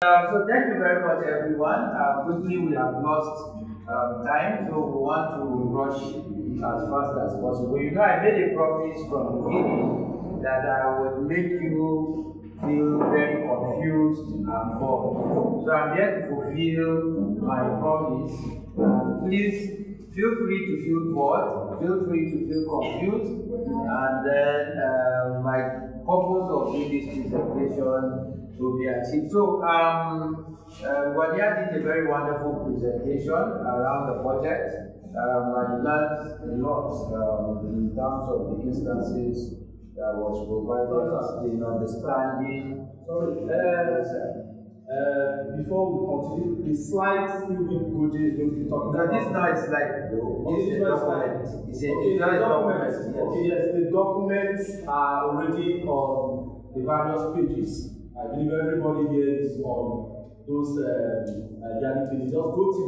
So thank you very much, everyone. Quickly, we have lost time, so we want to rush as fast as possible. You know, I made a promise from the beginning that I would make you feel very confused and bored. So I'm here to fulfill my promise. Please feel free to feel bored, feel free to feel confused, and then my purpose of doing this presentation will be achieved. So, Wadia did a very wonderful presentation around the project. I learned a lot in terms of the instances that was provided in understanding. Before we continue, the slides Yusuf Goje is going to be talking about. This now is like the document. It's a document. Yes. Okay, yes, the documents are already on the various pages. I believe everybody here is on those reality pages. Just go to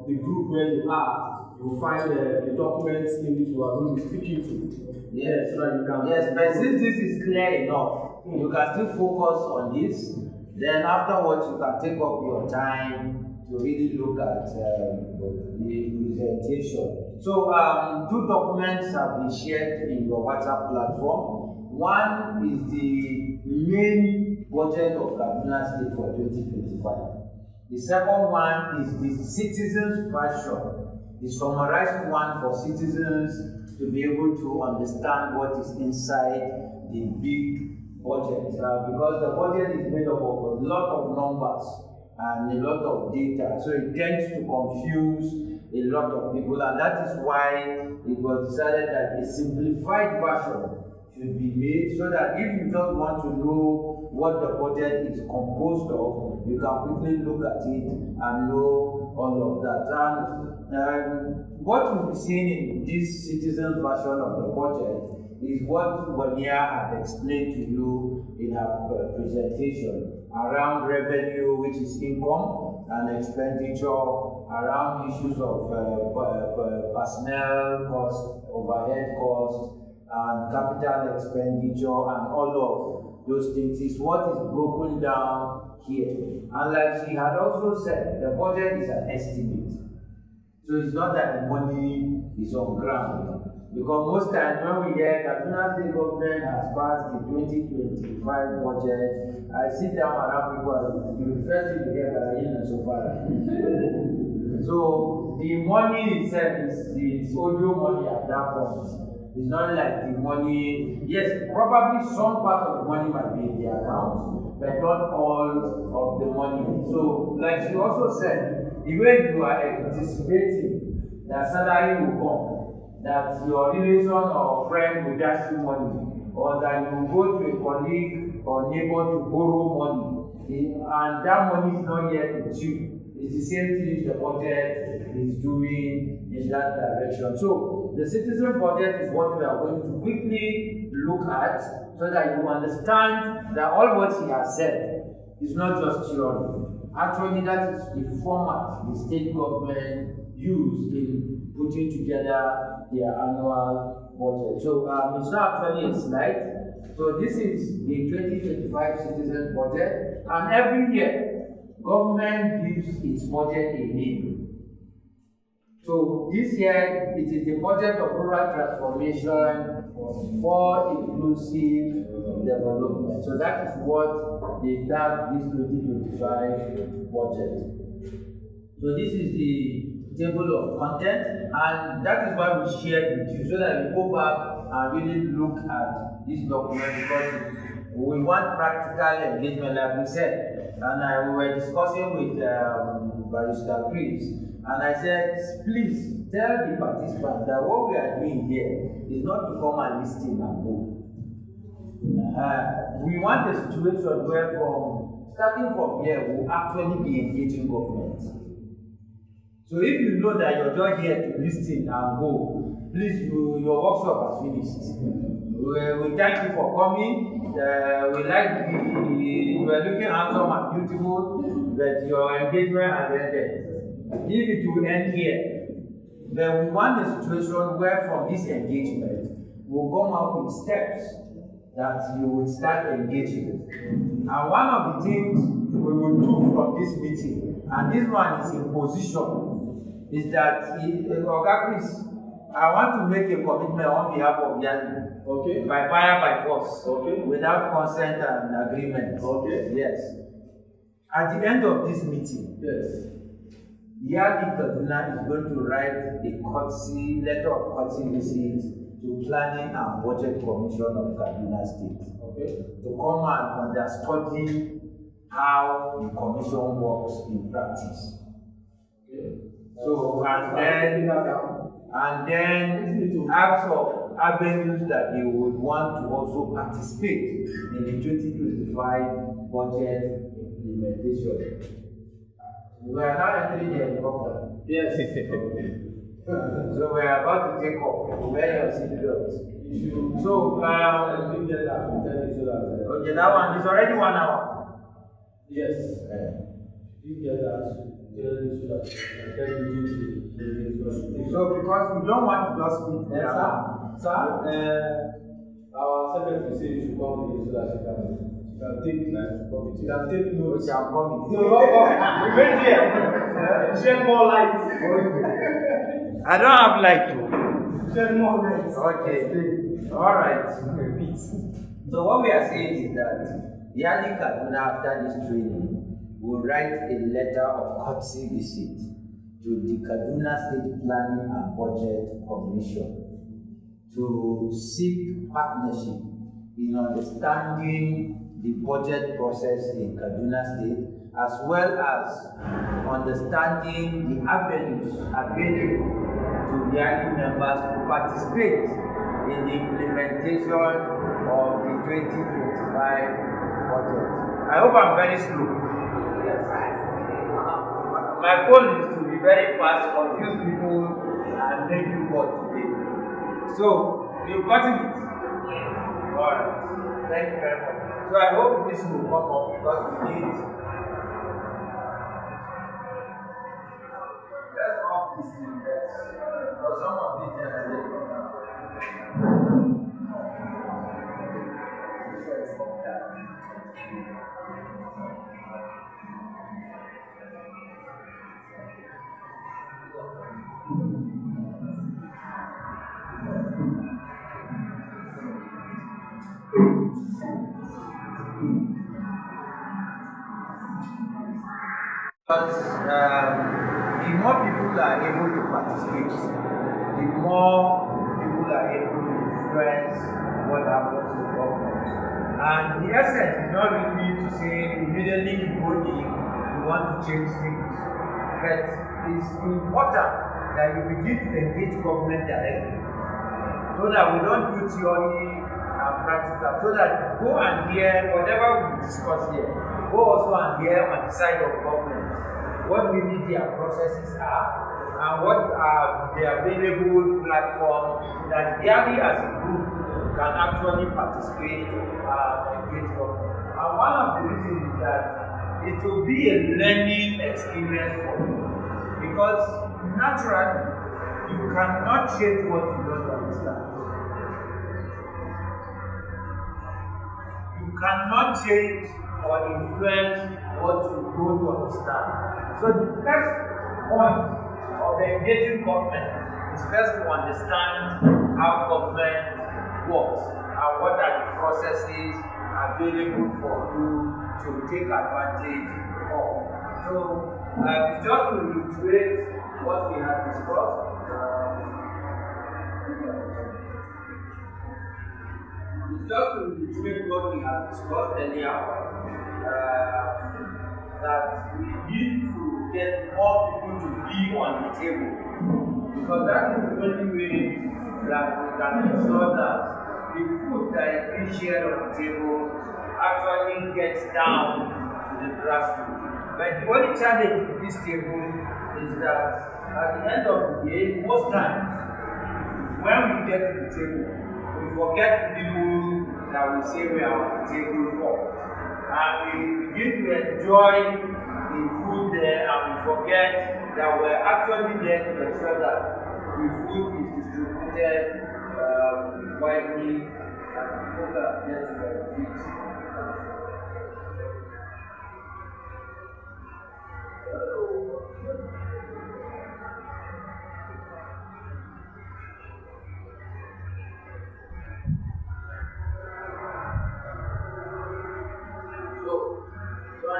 the group where you are. You will find the documents in which you are going to be speaking to. Yes, so that you can. Yes, but since this is clear enough, you can still focus on this. Then afterwards, you can take up your time to really look at the presentation. So, two documents have been shared in your WhatsApp platform. One is the main budget of Kaduna State for 2025. The second one is the citizens' version, the summarized one for citizens to be able to understand what is inside the big budget. Because the budget is made up of a lot of numbers and a lot of data, so it tends to confuse a lot of people, and that is why it was decided that a simplified version should be made so that if you just want to know what the budget is composed of, you can quickly look at it and know all of that. And what you'll be seeing in this citizen version of the budget is what Wania had explained to you in her presentation around revenue, which is income and expenditure, around issues of personnel cost, overhead cost, and capital expenditure, and all of those things is what is broken down here. And like she had also said, the budget is an estimate. So it's not that the money is on ground. Because most times when we hear Kaduna State government has passed the 2025 budget, I sit down around people and the first thing to hear and so far. So the money itself is audio money at that point. It's not like the money, yes, probably some part of the money might be in the account, but not all of the money. So, like she also said, the way you are anticipating that salary will come, that your relation or friend will dash you money, or that you go to a colleague or neighbor to borrow money, and that money is not yet with you. It's the same thing the budget is doing in that direction. So the citizen budget is what we are going to quickly look at so that you understand that all what she has said is not just theory. Actually, that is the format the state government used in putting together their annual budget. So it's not actually a slide. So this is the 2025 citizen budget, and every year government gives its budget a name. So this year it is the budget of rural transformation for inclusive development. So that is what they tag this 2025 budget. So this is the table of content, and that is why we shared with you so that you go back and really look at this document, because we want practical engagement, like we said. And we were discussing with Barrister Chris, and I said, please tell the participants that what we are doing here is not to come and listen and go. We want a situation where starting from here, we'll actually be engaging government. So if you know that you're just here to listen and go, please, your workshop has finished. We thank you for coming. We like you are looking handsome and beautiful, but your engagement has ended. If it will end here, then we want a situation where from this engagement, we'll come out with steps that you will start engaging. And one of the things we will do from this meeting, and this one is in position, is that Oga Chris, I want to make a commitment on behalf of Yali. Okay. By fire, by force. Okay. Without consent and agreement. Okay. Yes. At the end of this meeting, Yes. Yali Kaduna is going to write a letter of courtesy visit to Planning and Budget Commission of Kaduna State. Okay. To come and understudy how the commission works in practice. Okay. So, and then acts of avenues that they would want to also participate in the 2025 budget implementation. We are now entering the helicopter. Yes. So we are about to take off. Wear your seatbelts. So, okay, that one is already 1 hour. Yes. You get that. So because we don't want to just speak there. Sir, our secretary said you should come in so that she can take notes. She can take notes. I'm coming. No, we wait here. Shed more light. I don't have light. Shed more light. Okay. All right. Repeat. So what we are saying is that Yali Kaduna, after this training, will write a letter of courtesy visit to the Kaduna State Planning and Budget Commission to seek partnership in understanding the budget process in Kaduna State, as well as understanding the avenues available to Yali members to participate in the implementation of the 2025 budget. I hope I'm very slow. My goal is to be very fast, confuse people, and make you work today. So, you've gotten it? Alright. Thank you very much. So, I hope this will come up because we need. Let's off this thing first. Because some of these generators. Because the more people are able to participate, the more people are able to influence what happens to government. And the essence is not really to say immediately you go in, you want to change things. But it's important that you begin to engage government directly, so that we don't do theory and practical, so that you go and hear whatever we discuss here. Go also and hear on the side of government what really their processes are and what are the available platforms that Yali as a group can actually participate and engage government. And one of the reasons is that it will be a learning experience for you, because naturally you cannot change what you don't understand. You cannot change or influence what you don't understand. So the first point of engaging government is first to understand how government works and what are the processes available for you to take advantage of. So just to reiterate what we have discussed, just to reiterate what we have discussed earlier, that we need to get more people to be on the table, because that is the only way that we can ensure that the food that is being shared on the table actually gets down to the grassroots. But the only challenge with this table is that at the end of the day, most times when we get to the table, we forget the people that we say we are on the table for. And we begin to enjoy the food there, and we forget that we're actually there to ensure that the food is distributed widely and people that get to benefit.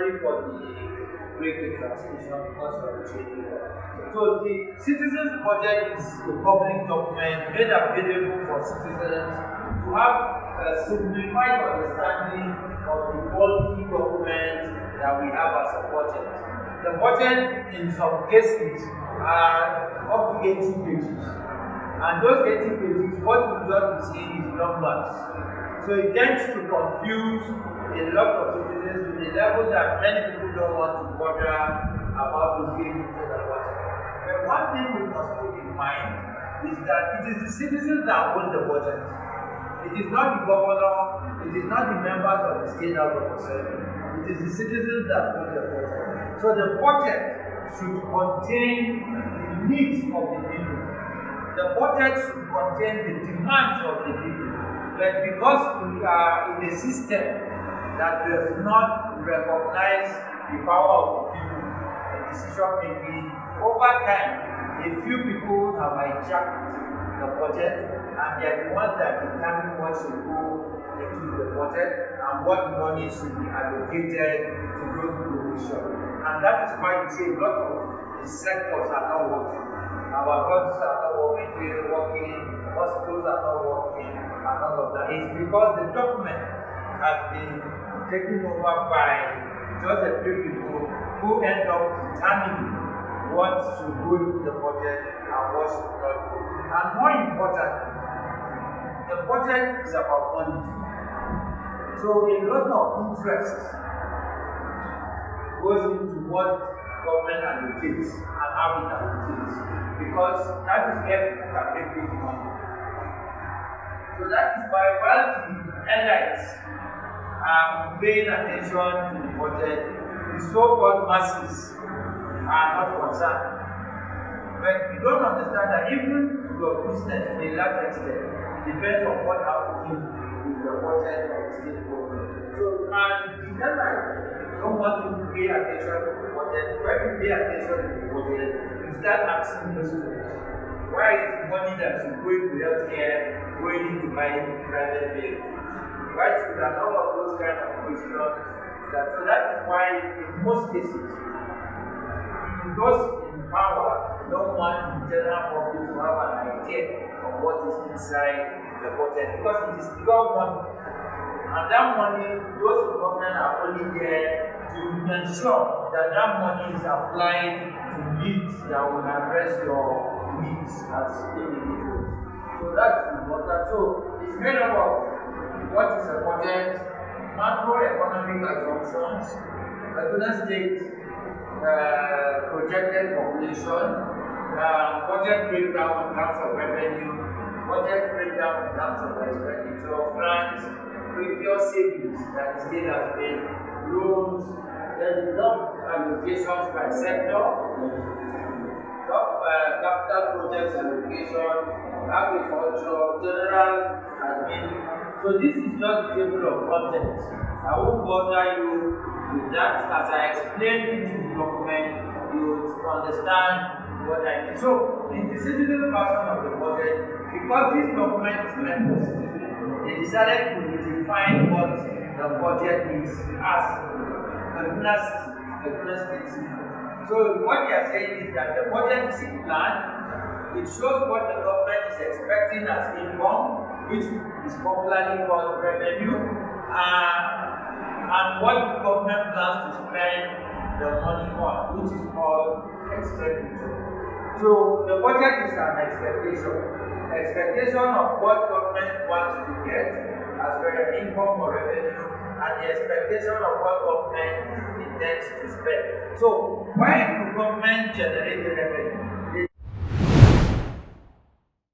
sorry for the break in transmission because of the change. So the citizens' budget is a public document made available for citizens to have a simplified understanding of the bulky document that we have as a budget. The budget in some cases are up to 80 pages. And those 80 pages, what you just see is numbers. So it tends to confuse a lot of citizens to the level that many people don't want to bother about looking into the budget. But one thing we must put in mind is that it is the citizens that own the budget. It is not the governor, it is not the members of the state house of assembly. It is the citizens that own the budget. So the budget should contain the needs of the people. The budget should contain the demands of the people. But because we are in a system that does not recognize the power of the people in decision making, over time, a few people have hijacked the budget and they are the ones that determine what should go into the budget and what money should be allocated to those provisions. And that is why you see a lot of the sectors are not working. Our roads are not working, hospitals are not working, and all of that. It's because the document has been taken over by just a few people who end up determining what should go into the budget and what should not go. And more important, the budget is about money. So a lot of interest goes into what government allocates and how it allocates, because that is where people can make big money. So that is why while the elites are paying attention to the budget, the so-called masses are not concerned. But you don't understand that even your business to a large extent depends on what happens with the budget of the state government. So, and the elites don't want to pay attention to the budget. When you pay attention to the budget, you start asking questions. Why is money that should go into healthcare going into buying private vehicles? Why should a lot of those kind of questions? So that is why in most cases, those in power don't want the general public to have an idea of what is inside the budget, because it is pure money. And that money, those in government are only there to ensure that that money is applied to needs that will address your needs as individuals. So that's important. So it's made up of what is a budget, macroeconomic assumptions, Kaduna State projected population, budget breakdown in terms of revenue, budget breakdown in terms of expenditure, grants, previous savings that the state has made, loans, then top allocations by sector, top capital projects allocation, agriculture, general admin. So this is just a table of contents. I won't bother you with that. As I explained into the document, you will understand what I mean. So in the citizen version of the budget, because this document is meant for citizens, they decided to redefine what the budget is as Kaduna State. So what they are saying is that the budget is a plan. It shows what the government is expecting as income, which is popularly called revenue, and what the government plans to spend the money on, which is called expenditure. So the budget is an expectation of what government wants to get as well as income or revenue, and the expectation of what government intends to spend. So why do government generate the revenue?